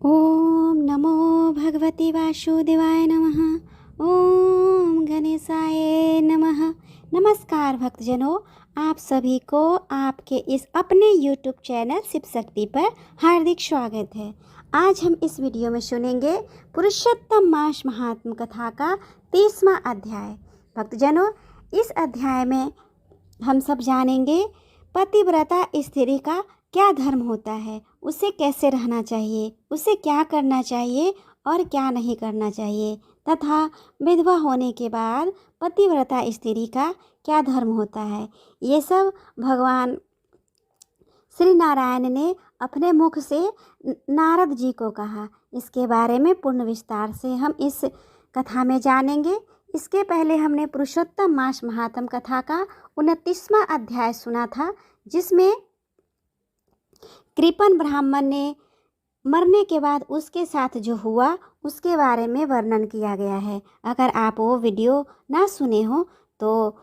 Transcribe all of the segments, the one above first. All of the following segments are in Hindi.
ओम नमो भगवते वासुदेवाय नमः। ओम गणेशाय नमः। नमस्कार भक्तजनों, आप सभी को आपके इस अपने YouTube चैनल शिव शक्ति पर हार्दिक स्वागत है। आज हम इस वीडियो में सुनेंगे पुरुषोत्तम मास महात्म कथा का 30वां अध्याय। भक्तजनों, इस अध्याय में हम सब जानेंगे पतिव्रता स्त्री का क्या धर्म होता है, उसे कैसे रहना चाहिए, उसे क्या करना चाहिए और क्या नहीं करना चाहिए, तथा विधवा होने के बाद पतिव्रता स्त्री का क्या धर्म होता है। ये सब भगवान श्री नारायण ने अपने मुख से नारद जी को कहा। इसके बारे में पूर्ण विस्तार से हम इस कथा में जानेंगे। इसके पहले हमने पुरुषोत्तम मास महात्म कथा का 29वां अध्याय सुना था, जिसमें कृपन ब्राह्मण ने मरने के बाद उसके साथ जो हुआ उसके बारे में वर्णन किया गया है। अगर आप वो वीडियो ना सुने हो तो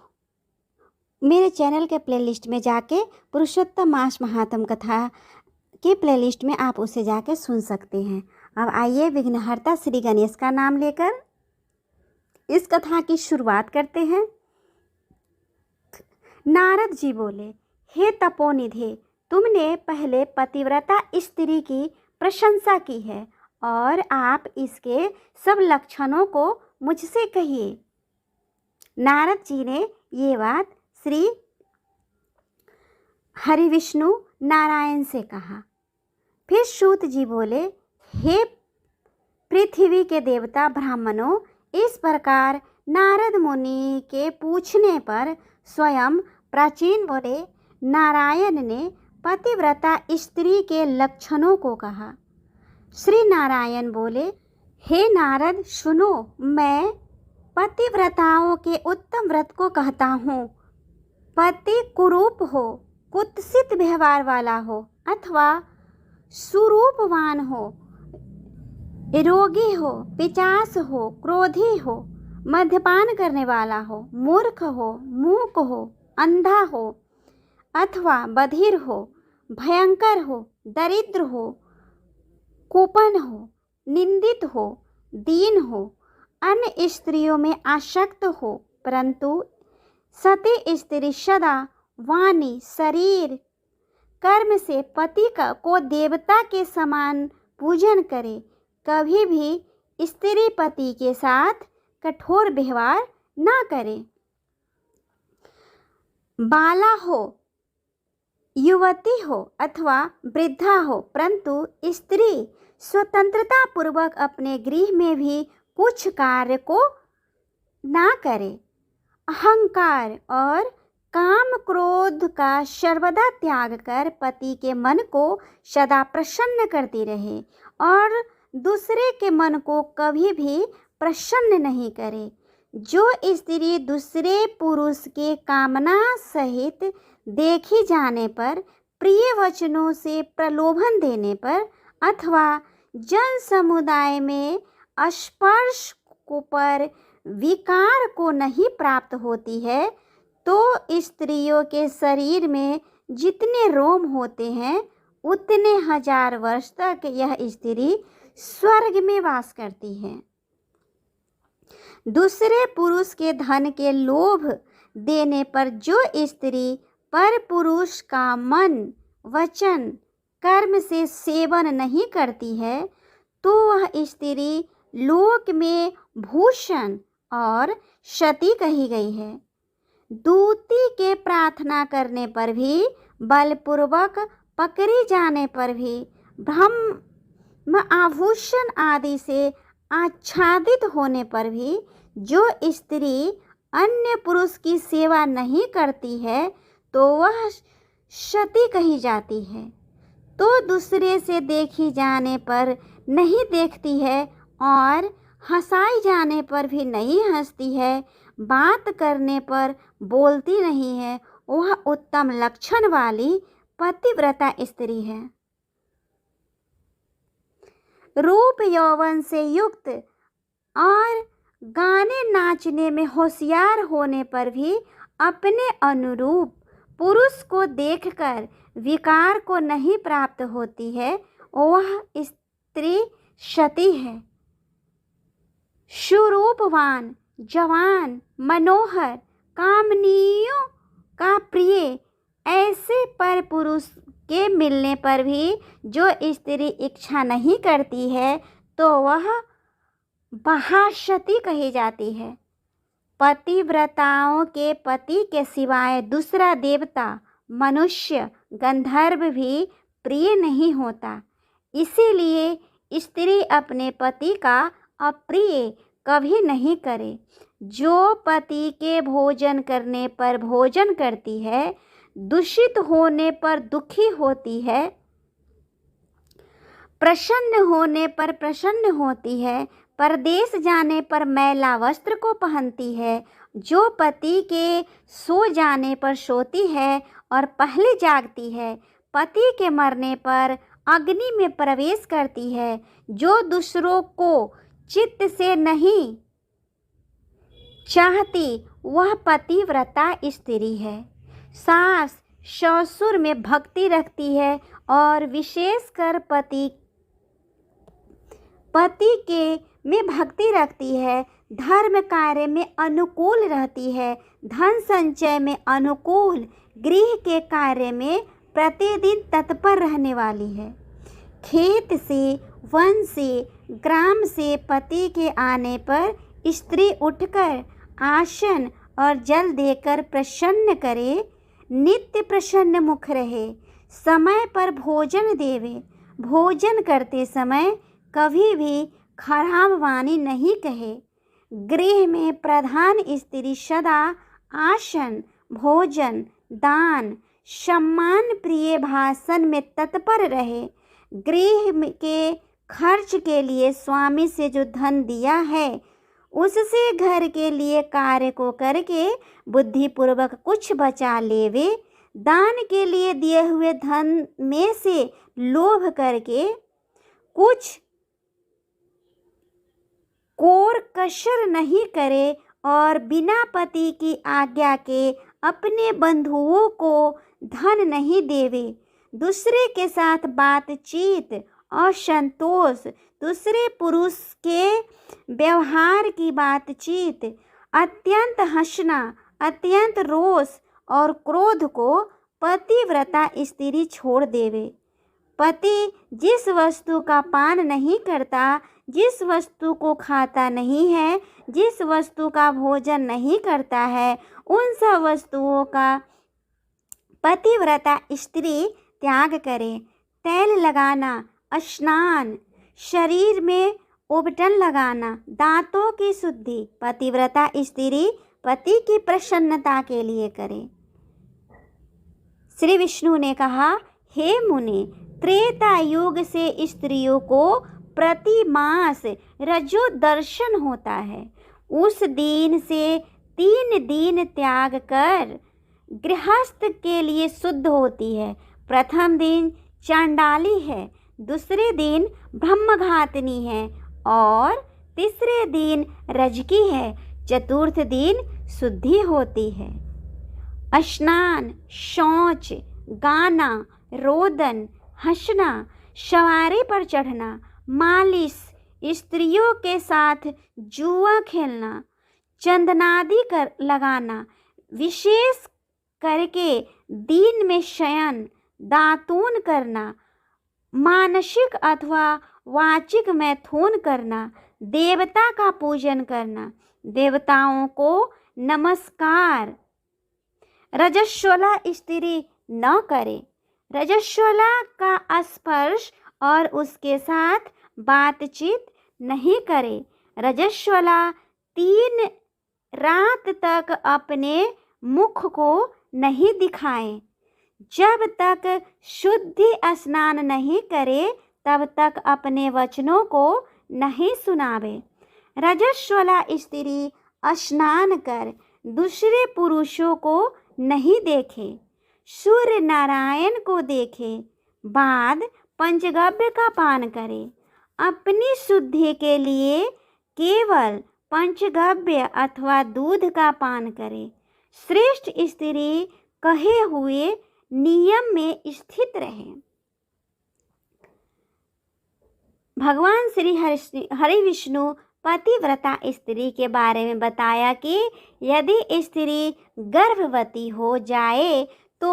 मेरे चैनल के प्लेलिस्ट में जाके पुरुषोत्तम मास महात्म कथा के प्लेलिस्ट में आप उसे जाके सुन सकते हैं। अब आइए विघ्नहर्ता श्री गणेश का नाम लेकर इस कथा की शुरुआत करते हैं। नारद जी बोले, हे तपोनिधे, तुमने पहले पतिव्रता स्त्री की प्रशंसा की है और आप इसके सब लक्षणों को मुझसे कहिए। नारद जी ने ये बात श्री हरि विष्णु नारायण से कहा। फिर सूत जी बोले, हे पृथ्वी के देवता ब्राह्मणों, इस प्रकार नारद मुनि के पूछने पर स्वयं प्राचीन बोले नारायण ने पतिव्रता स्त्री के लक्षणों को कहा। श्री नारायण बोले, हे नारद सुनो, मैं पतिव्रताओं के उत्तम व्रत को कहता हूँ। पति कुरूप हो, कुत्सित व्यवहार वाला हो अथवा सुरूपवान हो, रोगी हो, पिचास हो, क्रोधी हो, मद्यपान करने वाला हो, मूर्ख हो, मूक हो, अंधा हो अथवा बधिर हो, भयंकर हो, दरिद्र हो, कुपन हो, निंदित हो, दीन हो, अन्य स्त्रियों में आसक्त हो, परंतु सती स्त्री सदा वाणी शरीर कर्म से पति को देवता के समान पूजन करे, कभी भी स्त्री पति के साथ कठोर व्यवहार ना करे। बाला हो, युवती हो अथवा वृद्धा हो, परंतु स्त्री स्वतंत्रता पूर्वक अपने गृह में भी कुछ कार्य को ना करे। अहंकार और काम क्रोध का सर्वदा त्याग कर पति के मन को सदा प्रसन्न करती रहे और दूसरे के मन को कभी भी प्रसन्न नहीं करे। जो स्त्री दूसरे पुरुष के कामना सहित देखी जाने पर, प्रिय वचनों से प्रलोभन देने पर अथवा जन समुदाय में स्पर्श को पर विकार को नहीं प्राप्त होती है, तो स्त्रियों के शरीर में जितने रोम होते हैं उतने हजार वर्ष तक यह स्त्री स्वर्ग में वास करती है। दूसरे पुरुष के धन के लोभ देने पर जो स्त्री पर पुरुष का मन वचन कर्म से सेवन नहीं करती है, तो वह स्त्री लोक में भूषण और सती कही गई है। दूती के प्रार्थना करने पर भी, बलपूर्वक पकड़ी जाने पर भी, ब्रह्म आभूषण आदि से आच्छादित होने पर भी जो स्त्री अन्य पुरुष की सेवा नहीं करती है, तो वह सती कही जाती है। तो दूसरे से देखी जाने पर नहीं देखती है और हंसाई जाने पर भी नहीं हंसती है, बात करने पर बोलती नहीं है, वह उत्तम लक्षण वाली पतिव्रता स्त्री है। रूप यौवन से युक्त और गाने नाचने में होशियार होने पर भी अपने अनुरूप पुरुष को देखकर विकार को नहीं प्राप्त होती है, वह स्त्री सती है। सुरूपवान, जवान, मनोहर, कामनियों का प्रिय, ऐसे पर पुरुष के मिलने पर भी जो स्त्री इच्छा नहीं करती है तो वह महासती कही जाती है। पतिव्रताओं के पति के सिवाय दूसरा देवता, मनुष्य, गंधर्व भी प्रिय नहीं होता। इसीलिए स्त्री अपने पति का अप्रिय कभी नहीं करे। जो पति के भोजन करने पर भोजन करती है, दूषित होने पर दुखी होती है, प्रसन्न होने पर प्रसन्न होती है, परदेश जाने पर मैला वस्त्र को पहनती है, जो पति के सो जाने पर सोती है और पहले जागती है, पति के मरने पर अग्नि में प्रवेश करती है, जो दूसरों को चित्त से नहीं चाहती, वह पतिव्रता स्त्री है। सास ससुर में भक्ति रखती है और विशेषकर पति के में भक्ति रखती है, धर्म कार्य में अनुकूल रहती है, धन संचय में अनुकूल, गृह के कार्य में प्रतिदिन तत्पर रहने वाली है। खेत से, वन से, ग्राम से पति के आने पर स्त्री उठकर आसन और जल देकर प्रसन्न करे, नित्य प्रसन्न मुख रहे, समय पर भोजन देवे, भोजन करते समय कभी भी खराब वाणी नहीं कहे। गृह में प्रधान स्त्री सदा आसन, भोजन, दान, सम्मान प्रिय भाषण में तत्पर रहे। गृह के खर्च के लिए स्वामी से जो धन दिया है उससे घर के लिए कार्य को करके बुद्धिपूर्वक कुछ बचा लेवे। दान के लिए दिए हुए धन में से लोभ करके कुछ कोर कसर नहीं करे और बिना पति की आज्ञा के अपने बंधुओं को धन नहीं देवे। दूसरे के साथ बातचीत और संतोष, दूसरे पुरुष के व्यवहार की बातचीत, अत्यंत हंसना, अत्यंत रोष और क्रोध को पतिव्रता स्त्री छोड़ देवे। पति जिस वस्तु का पान नहीं करता, जिस वस्तु को खाता नहीं है, जिस वस्तु का भोजन नहीं करता है, उन सब वस्तुओं का पतिव्रता स्त्री त्याग करे। तेल लगाना, स्नान, शरीर में उबटन लगाना, दांतों की शुद्धि पतिव्रता स्त्री पति की प्रसन्नता के लिए करे। श्री विष्णु ने कहा, हे मुनि, त्रेता युग से स्त्रियों को प्रति मास रजो दर्शन होता है। उस दिन से 3 दिन त्याग कर गृहस्थ के लिए शुद्ध होती है। प्रथम दिन चांडाली है, दूसरे दिन ब्रह्मघातनी है और तीसरे दिन रजकी है, चतुर्थ दिन शुद्धि होती है। स्नान, शौच, गाना, रोदन, हंसना, सवारी पर चढ़ना, मालिश, स्त्रियों के साथ जुआ खेलना, चंदनादि कर लगाना, विशेष करके दिन में शयन, दातून करना, मानसिक अथवा वाचिक मैथुन करना, देवता का पूजन करना, देवताओं को नमस्कार रजस्वला स्त्री न करे। रजस्वला का स्पर्श और उसके साथ बातचीत नहीं करे। रजस्वला 3 रात तक अपने मुख को नहीं दिखाए। जब तक शुद्धि स्नान नहीं करे तब तक अपने वचनों को नहीं सुनावे। रजस्वला स्त्री स्नान कर दूसरे पुरुषों को नहीं देखे, सूर्य नारायण को देखे, बाद पंचगव्य का पान करे। अपनी शुद्धि के लिए केवल पंचगव्य अथवा दूध का पान करे। श्रेष्ठ स्त्री कहे हुए नियम में स्थित रहे। भगवान श्री हरि विष्णु पतिव्रता स्त्री के बारे में बताया कि यदि स्त्री गर्भवती हो जाए तो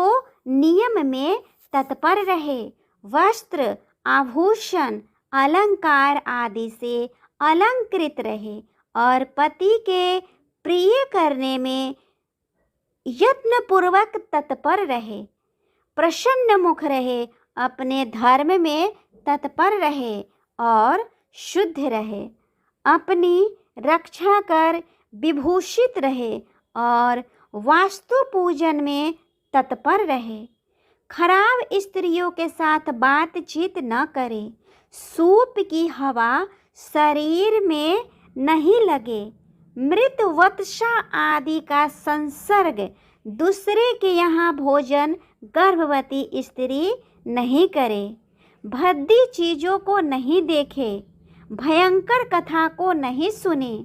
नियम में तत्पर रहे, वस्त्र आभूषण अलंकार आदि से अलंकृत रहे और पति के प्रिय करने में यत्नपूर्वक तत्पर रहे, प्रसन्न मुख रहे, अपने धर्म में तत्पर रहे और शुद्ध रहे, अपनी रक्षा कर विभूषित रहे और वास्तु पूजन में तत्पर रहे। खराब स्त्रियों के साथ बातचीत न करे, सूप की हवा शरीर में नहीं लगे, मृत वत्सा आदि का संसर्ग दूसरे के यहाँ भोजन गर्भवती स्त्री नहीं करे, भद्दी चीज़ों को नहीं देखे, भयंकर कथा को नहीं सुने,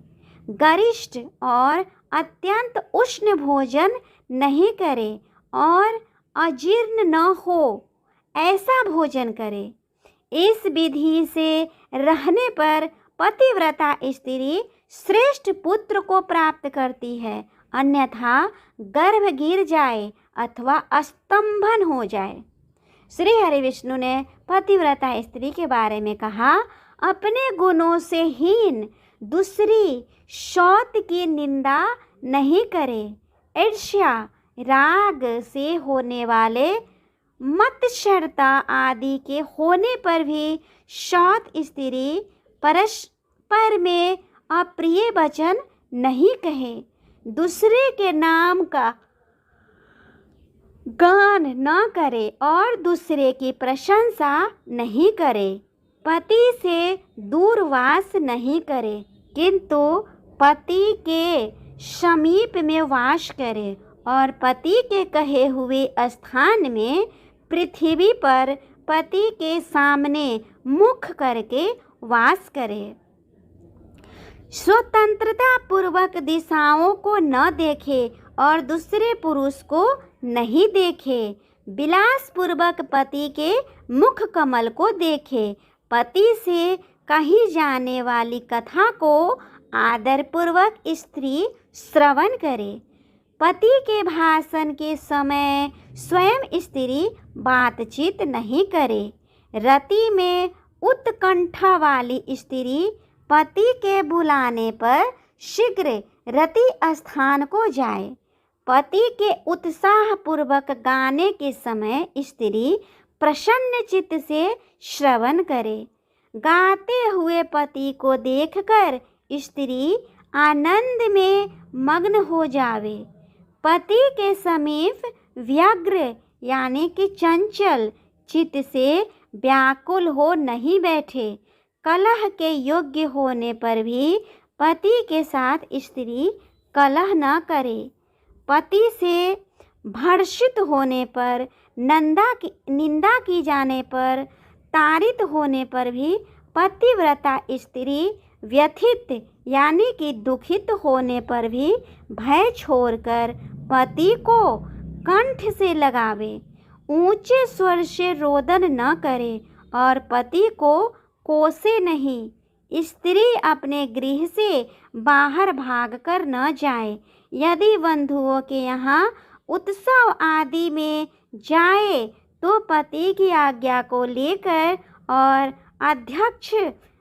गरिष्ठ और अत्यंत उष्ण भोजन नहीं करे और अजीर्ण न हो ऐसा भोजन करे। इस विधि से रहने पर पतिव्रता स्त्री श्रेष्ठ पुत्र को प्राप्त करती है, अन्यथा गर्भ गिर जाए अथवा स्तंभन हो जाए। श्री हरि विष्णु ने पतिव्रता स्त्री के बारे में कहा, अपने गुणों से हीन दूसरी शौत की निंदा नहीं करे, ईर्ष्या राग से होने वाले मत्सरता आदि के होने पर भी शौत स्त्री परस्पर में अप्रिय वचन नहीं कहे, दूसरे के नाम का गान न करे और दूसरे की प्रशंसा नहीं करे, पति से दूरवास नहीं करे किंतु पति के समीप में वास करे और पति के कहे हुए स्थान में पृथ्वी पर पति के सामने मुख करके वास करे। स्वतंत्रता पूर्वक दिशाओं को न देखे और दूसरे पुरुष को नहीं देखे, विलास पूर्वक पति के मुख कमल को देखे, पति से कही जाने वाली कथा को आदर पूर्वक स्त्री श्रवण करे, पति के भाषण के समय स्वयं स्त्री बातचीत नहीं करे, रति में उत्कंठा वाली स्त्री पति के बुलाने पर शीघ्र रति स्थान को जाए, पति के उत्साह पूर्वक गाने के समय स्त्री प्रसन्न चित्त से श्रवण करे, गाते हुए पति को देखकर स्त्री आनंद में मग्न हो जावे, पति के समीप व्यग्र यानी कि चंचल चित्त से व्याकुल हो नहीं बैठे, कलह के योग्य होने पर भी पति के साथ स्त्री कलह न करे, पति से भर्षित होने पर निंदा की जाने पर ताड़ित होने पर भी पतिव्रता स्त्री व्यथित यानी कि दुखित होने पर भी भय छोड़कर पति को कंठ से लगावे, ऊंचे स्वर से रोदन न करे और पति को कोसे नहीं, स्त्री अपने गृह से बाहर भागकर न जाए, यदि बंधुओं के यहाँ उत्सव आदि में जाए तो पति की आज्ञा को लेकर और अध्यक्ष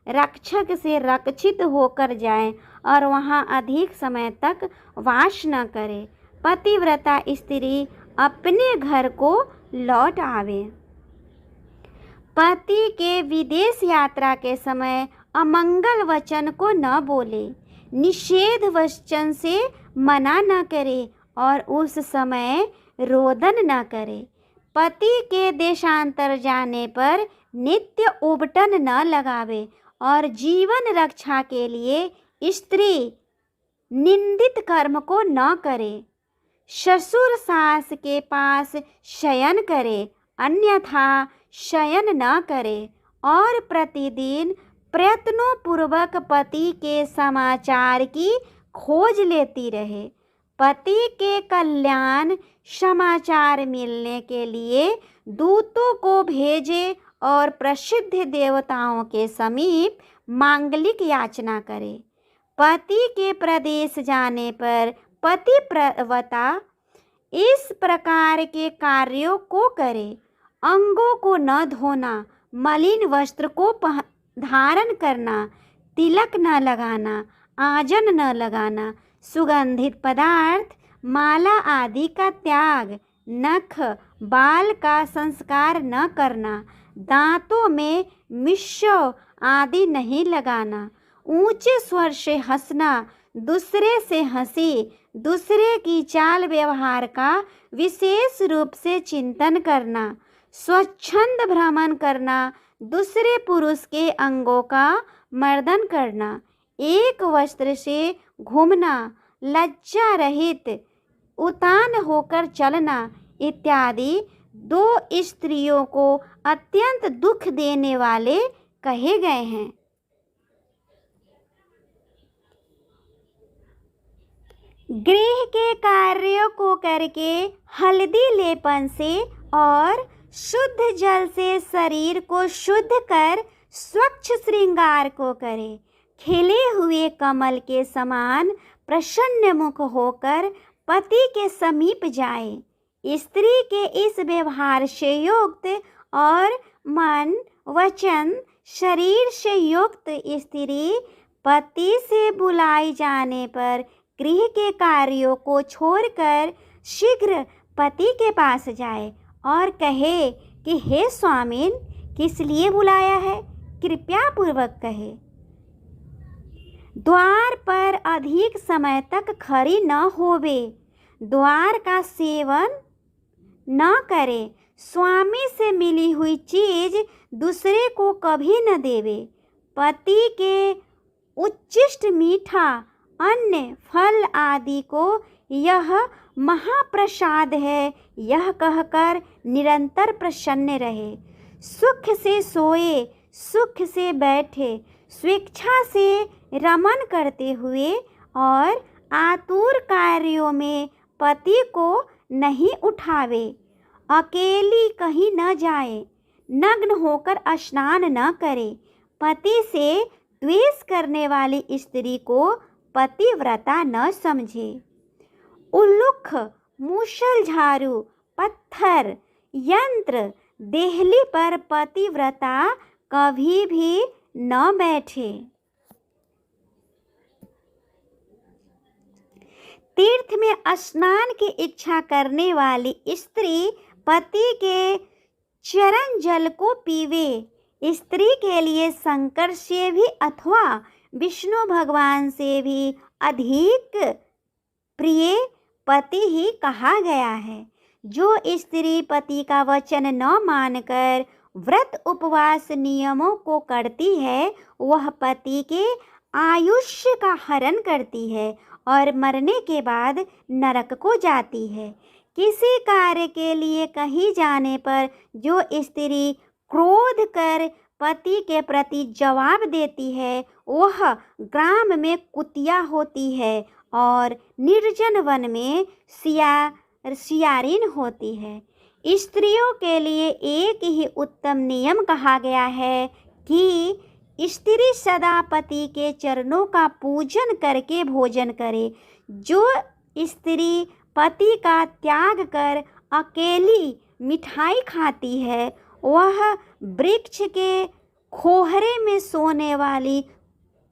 रक्षक से रक्षित होकर जाए और वहाँ अधिक समय तक वास न करे, पतिव्रता स्त्री अपने घर को लौट आवे। पति के विदेश यात्रा के समय अमंगल वचन को न बोले, निषेध वचन से मना न करे और उस समय रोदन न करे, पति के देशांतर जाने पर नित्य उबटन न लगावे और जीवन रक्षा के लिए स्त्री निंदित कर्म को न करे, ससुर सास के पास शयन करे अन्यथा शयन न करे और प्रतिदिन प्रयत्नों पूर्वक पति के समाचार की खोज लेती रहे, पति के कल्याण समाचार मिलने के लिए दूतों को भेजे और प्रसिद्ध देवताओं के समीप मांगलिक याचना करे। पति के प्रदेश जाने पर पतिव्रता इस प्रकार के कार्यों को करे। अंगों को न धोना, मलिन वस्त्र को धारण करना, तिलक न लगाना, आजन न लगाना, सुगंधित पदार्थ, माला आदि का त्याग, नख बाल का संस्कार न करना, दांतों में मिश्र आदि नहीं लगाना, ऊंचे स्वर से हंसना, दूसरे से हंसी, दूसरे की चाल व्यवहार का विशेष रूप से चिंतन करना, स्वच्छंद भ्रमण करना, दूसरे पुरुष के अंगों का मर्दन करना, एक वस्त्र से घूमना, लज्जा रहित उतान होकर चलना इत्यादि 2 स्त्रियों को अत्यंत दुख देने वाले कहे गए हैं। गृह के कार्यों को करके हल्दी लेपन से और शुद्ध जल से शरीर को शुद्ध कर स्वच्छ श्रृंगार को करे। खिले हुए कमल के समान प्रसन्न मुख होकर पति के समीप जाए। स्त्री के इस व्यवहार से युक्त और मन, वचन, शरीर से युक्त स्त्री पति से बुलाई जाने पर गृह के कार्यों को छोड़कर शीघ्र पति के पास जाए और कहे कि हे स्वामिन, किस लिए बुलाया है, कृपया पूर्वक कहे। द्वार पर अधिक समय तक खड़ी न होवे, द्वार का सेवन न करे, स्वामी से मिली हुई चीज दूसरे को कभी न देवे, पति के उच्चिष्ट मीठा अन्न फल आदि को यह महाप्रसाद है यह कहकर निरंतर प्रसन्न रहे। सुख से सोए, सुख से बैठे, स्वेच्छा से रमन करते हुए और आतुर कार्यों में पति को नहीं उठावे, अकेली कहीं न जाए, नग्न होकर स्नान न करे। पति से द्वेष करने वाली स्त्री को पतिव्रता न समझे। उल्लुख, मूसल, झाड़ू, पत्थर, यंत्र, देहली पर पतिव्रता कभी भी न बैठे। तीर्थ में स्नान की इच्छा करने वाली स्त्री पति के चरण जल को पीवे। स्त्री के लिए शंकर से भी अथवा विष्णु भगवान से भी अधिक प्रिय पति ही कहा गया है। जो स्त्री पति का वचन न मानकर व्रत उपवास नियमों को करती है वह पति के आयुष्य का हरण करती है और मरने के बाद नरक को जाती है। किसी कार्य के लिए कहीं जाने पर जो स्त्री क्रोध कर पति के प्रति जवाब देती है वह ग्राम में कुतिया होती है और निर्जन वन में सियारिन होती है। स्त्रियों के लिए एक ही उत्तम नियम कहा गया है कि स्त्री सदा पति के चरणों का पूजन करके भोजन करे। जो स्त्री पति का त्याग कर अकेली मिठाई खाती है वह वृक्ष के खोहरे में सोने वाली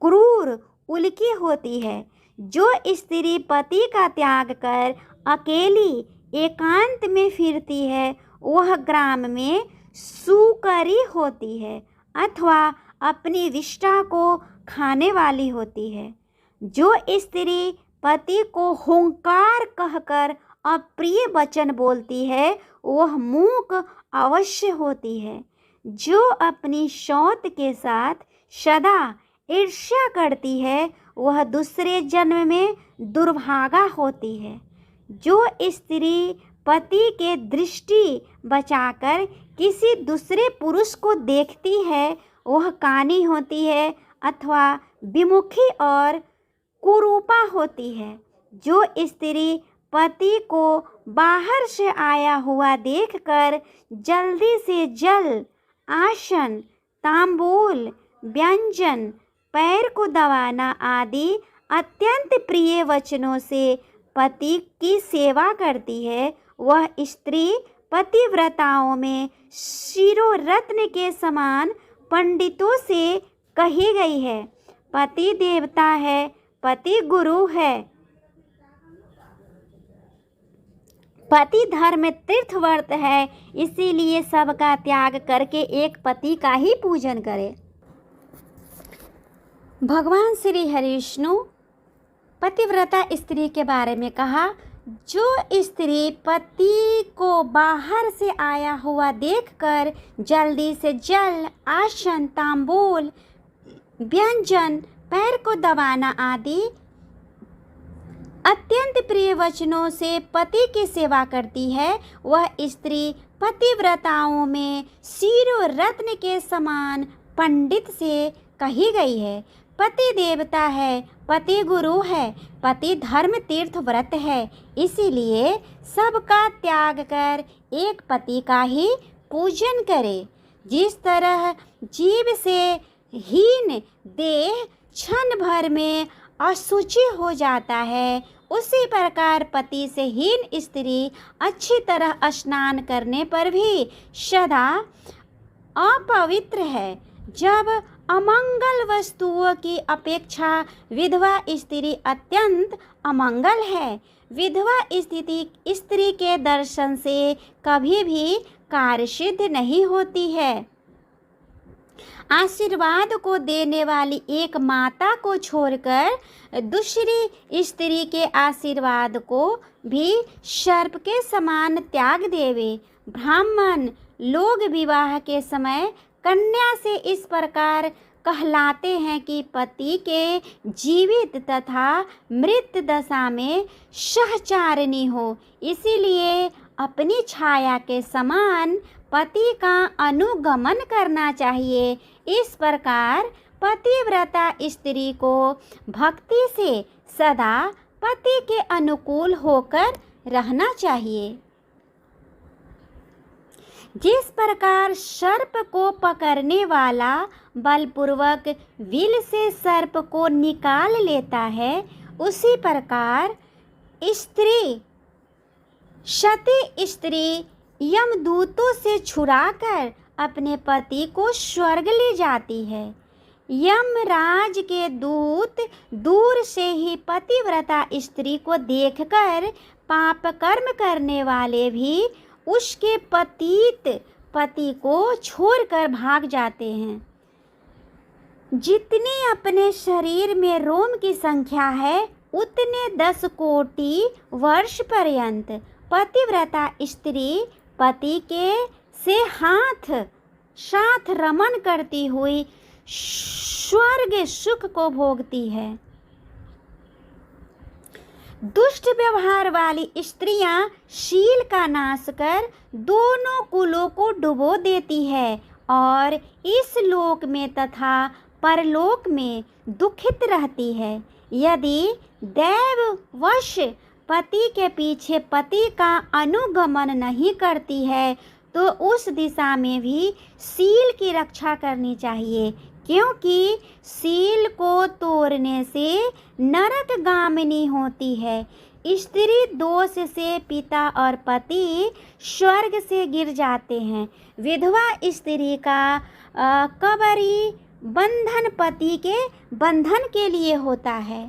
क्रूर उल्की होती है। जो स्त्री पति का त्याग कर अकेली एकांत में फिरती है वह ग्राम में सुकरी होती है अथवा अपनी विष्ठा को खाने वाली होती है। जो स्त्री पति को हुंकार कहकर अप्रिय वचन बोलती है वह मूक अवश्य होती है। जो अपनी शौत के साथ सदा ईर्ष्या करती है वह दूसरे जन्म में दुर्भागा होती है। जो स्त्री पति के दृष्टि बचाकर किसी दूसरे पुरुष को देखती है वह कानी होती है अथवा विमुखी और कुरूपा होती है। जो स्त्री पति को बाहर से आया हुआ देखकर जल्दी से जल आसन, तांबूल, व्यंजन, पैर को दबाना आदि अत्यंत प्रिय वचनों से पति की सेवा करती है, वह स्त्री पतिव्रताओं में शिरोरत्न के समान पंडितों से कही गई है। पति देवता है, पति गुरु है, पति धर्म तीर्थव्रत है, इसीलिए सबका त्याग करके एक पति का ही पूजन करे। भगवान श्री हरिविष्णु पतिव्रता स्त्री के बारे में कहा, जो स्त्री पति को बाहर से आया हुआ देखकर जल्दी से जल, आसन, तांबूल, व्यंजन, पैर को दबाना आदि अत्यंत प्रिय वचनों से पति की सेवा करती है, वह स्त्री पतिव्रताओं में शिरोरत्न के समान पंडित से कही गई है। पति देवता है, पति गुरु है, पति धर्म तीर्थ व्रत है, इसीलिए सबका त्याग कर एक पति का ही पूजन करे। जिस तरह जीव से हीन देह क्षण भर में अशुचि हो जाता है, उसी प्रकार पति से हीन स्त्री अच्छी तरह स्नान करने पर भी सदा अपवित्र है। जब अमंगल वस्तुओं की अपेक्षा विधवा स्त्री अत्यंत अमंगल है। विधवा स्त्री के दर्शन से कभी भी कार्य सिद्ध नहीं होती है। आशीर्वाद को देने वाली एक माता को छोड़कर दूसरी स्त्री के आशीर्वाद को भी सर्प के समान त्याग देवे। ब्राह्मण लोग विवाह के समय कन्या से इस प्रकार कहलाते हैं कि पति के जीवित तथा मृत दशा में सहचारिणी हो, इसीलिए अपनी छाया के समान पति का अनुगमन करना चाहिए। इस प्रकार पतिव्रता स्त्री को भक्ति से सदा पति के अनुकूल होकर रहना चाहिए। जिस प्रकार सर्प को पकड़ने वाला बलपूर्वक विल से सर्प को निकाल लेता है, उसी प्रकार सती स्त्री यमदूतों से छुड़ाकर अपने पति को स्वर्ग ले जाती है। यमराज के दूत दूर से ही पतिव्रता स्त्री को देखकर पाप कर्म करने वाले भी उसके पतित पति को छोड़कर भाग जाते हैं। जितनी अपने शरीर में रोम की संख्या है, उतने 10 कोटि वर्ष पर्यंत पतिव्रता स्त्री पति के से साथ रमन करती हुई स्वर्ग सुख को भोगती है। दुष्ट व्यवहार वाली स्त्रियां शील का नाश कर दोनों कुलों को डुबो देती है और इस लोक में तथा परलोक में दुखित रहती है। यदि दैववश पति के पीछे पति का अनुगमन नहीं करती है, तो उस दिशा में भी शील की रक्षा करनी चाहिए, क्योंकि शील को तोड़ने से नरकगामिनी होती है। स्त्री दोष से पिता और पति स्वर्ग से गिर जाते हैं। विधवा स्त्री का कबरी बंधन पति के बंधन के लिए होता है।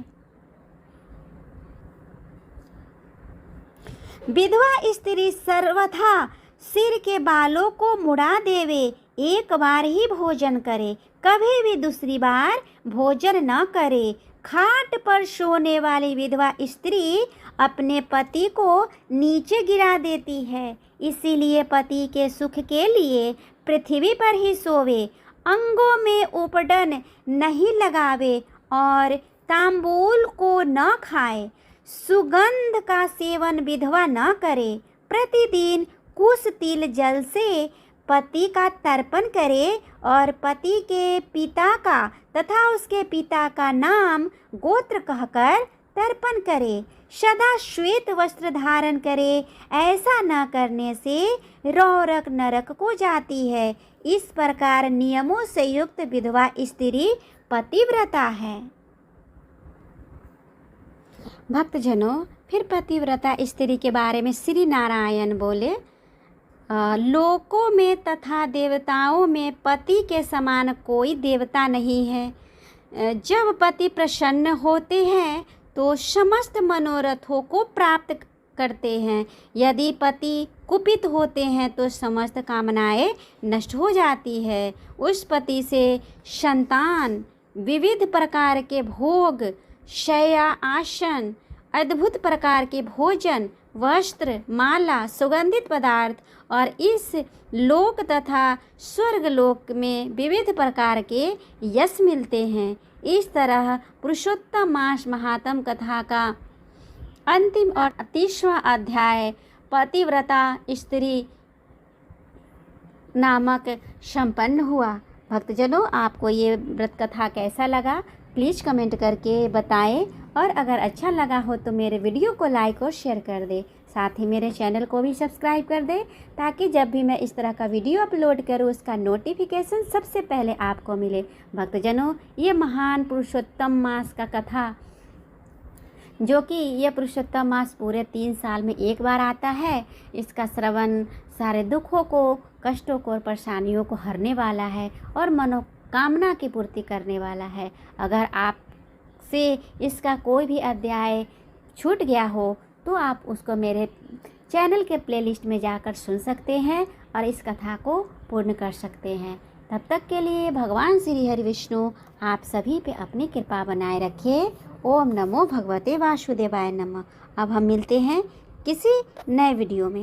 विधवा स्त्री सर्वथा सिर के बालों को मुड़ा देवे, एक बार ही भोजन करे, कभी भी दूसरी बार भोजन न करे। खाट पर सोने वाली विधवा स्त्री अपने पति को नीचे गिरा देती है, इसीलिए पति के सुख के लिए पृथ्वी पर ही सोवे, अंगों में उपटन नहीं लगावे और तांबूल को न खाए। सुगंध का सेवन विधवा न करे। प्रतिदिन कुछ तिल जल से पति का तर्पण करे और पति के पिता का तथा उसके पिता का नाम गोत्र कहकर तर्पण करे। सदा श्वेत वस्त्र धारण करे। ऐसा न करने से रौरक नरक को जाती है। इस प्रकार नियमों से युक्त विधवा स्त्री पतिव्रता है। भक्तजनों, फिर पतिव्रता स्त्री के बारे में श्री नारायण बोले, लोकों में तथा देवताओं में पति के समान कोई देवता नहीं है। जब पति प्रसन्न होते हैं तो समस्त मनोरथों को प्राप्त करते हैं। यदि पति कुपित होते हैं तो समस्त कामनाएं नष्ट हो जाती है। उस पति से संतान, विविध प्रकार के भोग, शय्या, आसन, अद्भुत प्रकार के भोजन, वस्त्र, माला, सुगंधित पदार्थ और इस लोक तथा स्वर्ग लोक में विविध प्रकार के यश मिलते हैं। इस तरह पुरुषोत्तम मास महात्म कथा का अंतिम और 30वां अध्याय पतिव्रता स्त्री नामक संपन्न हुआ। भक्तजनों, आपको ये व्रत कथा कैसा लगा प्लीज़ कमेंट करके बताएं, और अगर अच्छा लगा हो तो मेरे वीडियो को लाइक और शेयर कर दें। साथ ही मेरे चैनल को भी सब्सक्राइब कर दें ताकि जब भी मैं इस तरह का वीडियो अपलोड करूं उसका नोटिफिकेशन सबसे पहले आपको मिले। भक्तजनों, ये महान पुरुषोत्तम मास का कथा, जो कि यह पुरुषोत्तम मास पूरे 3 साल में एक बार आता है, इसका श्रवण सारे दुखों को, कष्टों को और परेशानियों को हरने वाला है और मनोकामना की पूर्ति करने वाला है। अगर आपसे इसका कोई भी अध्याय छूट गया हो तो आप उसको मेरे चैनल के प्लेलिस्ट में जाकर सुन सकते हैं और इस कथा को पूर्ण कर सकते हैं। तब तक के लिए भगवान श्री हरि विष्णु आप सभी पे अपनी कृपा बनाए रखे। ओम नमो भगवते वासुदेवाय नमः। अब हम मिलते हैं किसी नए वीडियो में।